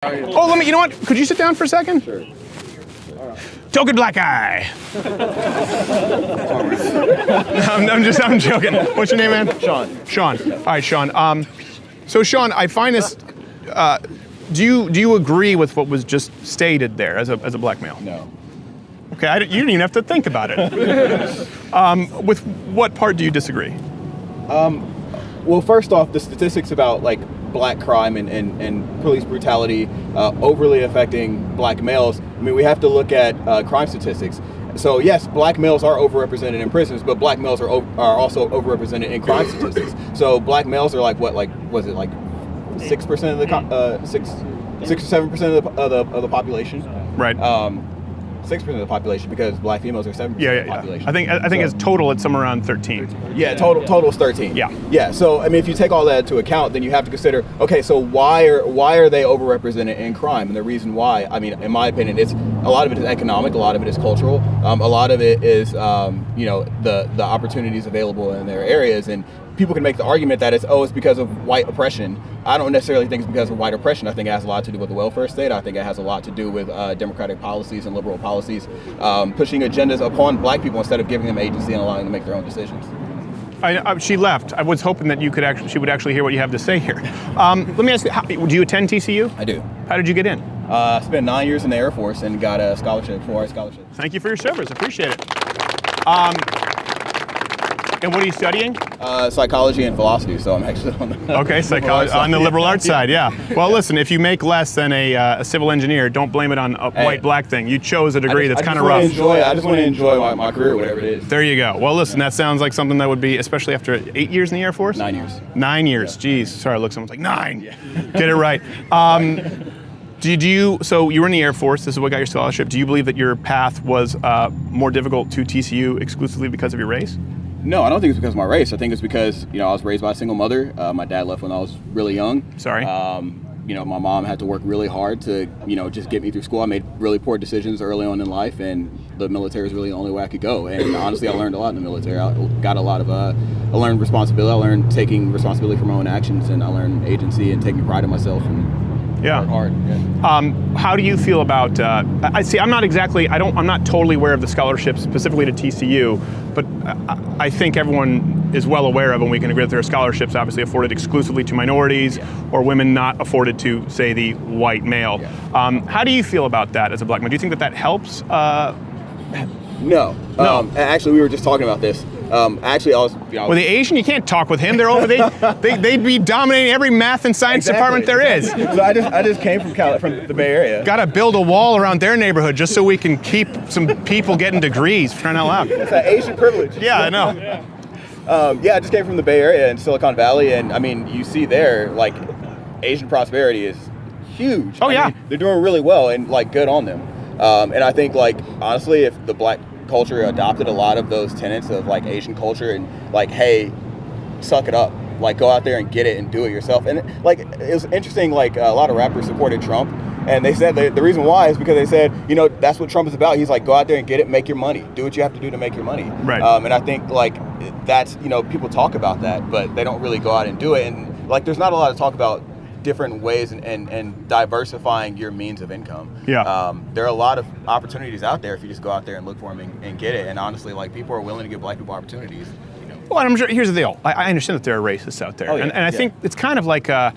Oh, you know what? Could you sit down for a second? Sure. Token black eye. I'm joking. What's your name, man? Sean. Sean. All right, Sean. So Sean, I find this, do you agree with what was just stated there as a black male? No. Okay, you didn't even have to think about it. With what part do you disagree? Well, first off, the statistics about like black crime and police brutality overly affecting black males. I mean, we have to look at crime statistics. So yes, black males are overrepresented in prisons, but black males are also overrepresented in crime statistics. So black males are like what, like was it like 6% of the 6 or 7% of the population? Right. 6% of the population, because black females are 7% of the population. I think as total it's somewhere around 13. Yeah, total is 13. Yeah. Yeah. So I mean, if you take all that into account, then you have to consider, okay, so why are they overrepresented in crime? And the reason why, I mean, in my opinion, a lot of it is economic, a lot of it is cultural, a lot of it is the opportunities available in their areas. And people can make the argument that it's because of white oppression. I don't necessarily think it's because of white oppression. I think it has a lot to do with the welfare state. I think it has a lot to do with democratic policies and liberal policies, pushing agendas upon black people instead of giving them agency and allowing them to make their own decisions. She left. I was hoping that she would actually hear what you have to say here. Let me ask you, do you attend TCU? I do. How did you get in? I spent 9 years in the Air Force and got a scholarship, 4-hour scholarship. Thank you for your service. Appreciate it. And what are you studying? Psychology and philosophy, so I'm actually on the psychology on the liberal arts side, yeah. Well, listen, if you make less than a civil engineer, don't blame it on a white-black thing. You chose a degree that's kind of rough. I just want to enjoy my career, whatever it is. There you go. Well, listen, that sounds like something that would be, especially after 8 years in the Air Force? 9 years. 9 years, geez. Sorry, look, someone's like, 9. Yeah. Get it right. So you were in the Air Force, this is what got your scholarship. Do you believe that your path was more difficult to TCU exclusively because of your race? No, I don't think it's because of my race. I think it's because, I was raised by a single mother. My dad left when I was really young. Sorry. My mom had to work really hard to, just get me through school. I made really poor decisions early on in life, and the military is really the only way I could go. And honestly, I learned a lot in the military. I got a lot of, I learned responsibility. I learned taking responsibility for my own actions, and I learned agency and taking pride in myself and hard. Yeah. How do you feel about, I'm not totally aware of the scholarship specifically to TCU, but I think everyone is well aware of, and we can agree that there are scholarships obviously afforded exclusively to minorities or women not afforded to, say, the white male. Yeah. How do you feel about that as a black man? Do you think that helps? No. Actually, we were just talking about this. Actually, I was. Well, the Asian, you can't talk with him. They're over. They'd be dominating every math and science department there is. So I just came from the Bay Area. Got to build a wall around their neighborhood just so we can keep some people getting degrees. For crying out loud. It's that Asian privilege. Yeah, I know. Yeah. I just came from the Bay Area and Silicon Valley, and I mean, you see there, like, Asian prosperity is huge. Oh, yeah. I mean, they're doing really well, and like, good on them. And I think, like, honestly, if the black culture adopted a lot of those tenets of like Asian culture and like, hey, suck it up, like go out there and get it and do it yourself. And like, it was interesting, like a lot of rappers supported Trump, and they said the reason why is because they said, that's what Trump is about. He's like, go out there and get it, make your money, do what you have to do to make your money. Right. And I think like that's, people talk about that, but they don't really go out and do it. And like, there's not a lot of talk about different ways and diversifying your means of income. Yeah. There are a lot of opportunities out there if you just go out there and look for them and get it. And honestly, like, people are willing to give black people opportunities. Well, I'm sure. Here's the deal. I understand that there are racists out there, and I think it's kind of like a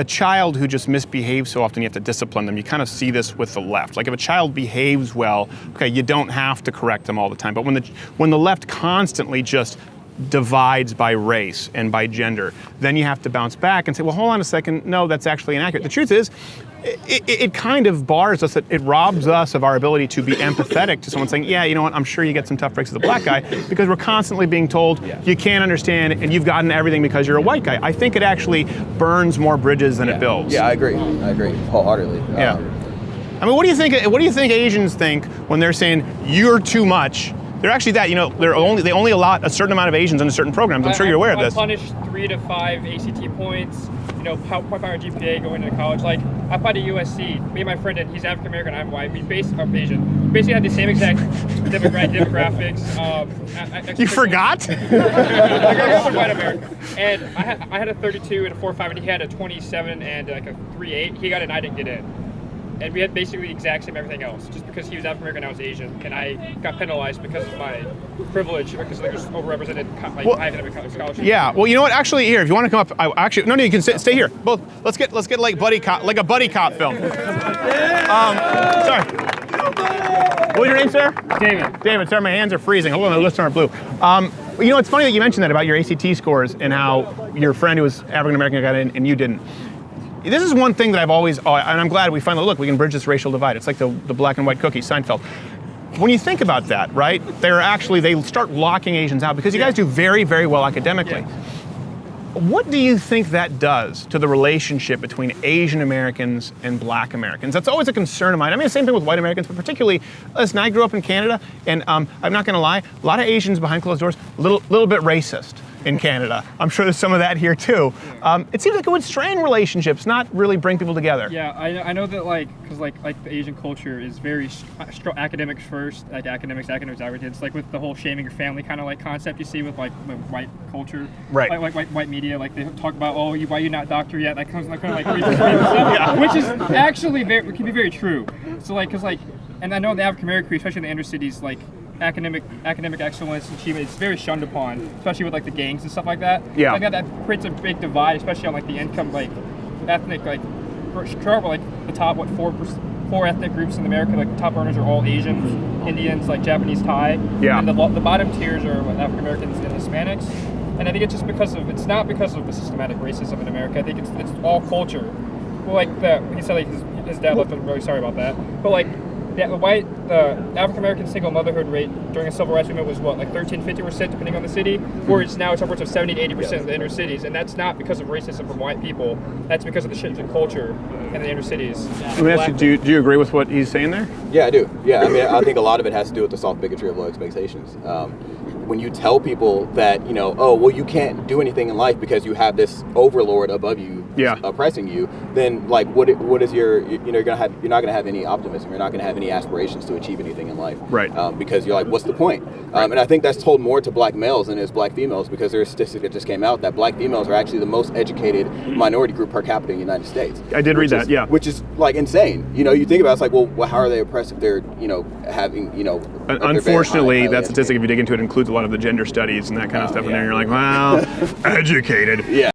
child who just misbehaves so often. You have to discipline them. You kind of see this with the left. Like if a child behaves well, okay, you don't have to correct them all the time. But when the left constantly just divides by race and by gender, then you have to bounce back and say, well, hold on a second, no, that's actually inaccurate. The truth is, it kind of bars us, it robs us of our ability to be empathetic to someone saying, yeah, you know what, I'm sure you get some tough breaks as a black guy, because we're constantly being told you can't understand and you've gotten everything because you're a white guy. I think it actually burns more bridges than it builds. Yeah, I agree wholeheartedly. Yeah. I mean, what do you think Asians think when they're saying you're too much? They're actually that, they only allot a certain amount of Asians into certain programs. I'm sure you're aware of this. I punished 3 to 5 ACT points, 0.5 GPA going into college. Like, I applied to USC. Me and my friend, and he's African American, I'm white. We based on Asian. basically had the same exact demographics. You forgot? I grew up in white America, and I had a 32 and a 4.5, and he had a 27 and like a 3.8. He got it, and I didn't get in. And we had basically the exact same everything else, just because he was African American and I was Asian, and I got penalized because of my privilege, because I was overrepresented academic scholarship. Yeah. Well, you know what? Actually, here, if you want to come up, no, you can stay here. Both. Let's get like a buddy cop film. Sorry. What was your name, sir? David. Sorry, my hands are freezing. Hold on, the lips aren't blue. You know, it's funny that you mentioned that about your ACT scores and how your friend who was African American got in and you didn't. This is one thing that I've always, and I'm glad we finally, look, we can bridge this racial divide. It's like the black and white cookie, Seinfeld. When you think about that, right, they start locking Asians out because you guys do very, very well academically. Yeah. What do you think that does to the relationship between Asian Americans and black Americans? That's always a concern of mine. I mean, the same thing with white Americans, but particularly, listen, I grew up in Canada, and I'm not gonna lie, a lot of Asians behind closed doors, little bit racist in Canada. I'm sure there's some of that here too. It seems like it would strain relationships, not really bring people together. Yeah, I know that because the Asian culture is very academics first, like academics, it's like with the whole shaming your family kind of like concept you see with white culture, right? Like white media, like they talk about why you not doctor yet, that comes kind of like racist stuff, yeah. Which is actually can be very true. So and I know the African American, especially in the inner cities, like academic excellence and achievement is very shunned upon, especially with like the gangs and stuff like that. Yeah. Like that creates a big divide, especially on like the income, like ethnic, like the top four ethnic groups in America, like the top earners are all Asians, Indians, like Japanese, Thai. Yeah. And the bottom tiers are African Americans and Hispanics. And I think it's just it's not because of the systematic racism in America. I think it's all culture. Well, he said his dad left. I'm really sorry about that. But the African American single motherhood rate during the civil rights movement was 13-15% depending on the city, whereas now it's upwards of 70-80% in the inner cities, and that's not because of racism from white people. That's because of the shift in culture in the inner cities. Let me ask you, do you agree with what he's saying there? Yeah, I do. Yeah, I mean, I think a lot of it has to do with the soft bigotry of low expectations. When you tell people that, you can't do anything in life because you have this overlord above you, oppressing you, then what is you're not gonna have any optimism. You're not gonna have any aspirations to achieve anything in life, right? Because you're like, what's the point? And I think that's told more to black males than it is black females, because there's a statistic that just came out that black females are actually the most educated minority group per capita in the United States. I did read that, yeah. Which is insane. You think about it, it's like, well, how are they oppressed if they're having Unfortunately, that statistic, if you dig into it, includes a lot of the gender studies and that kind of stuff in there. You're like, well, educated. Yeah.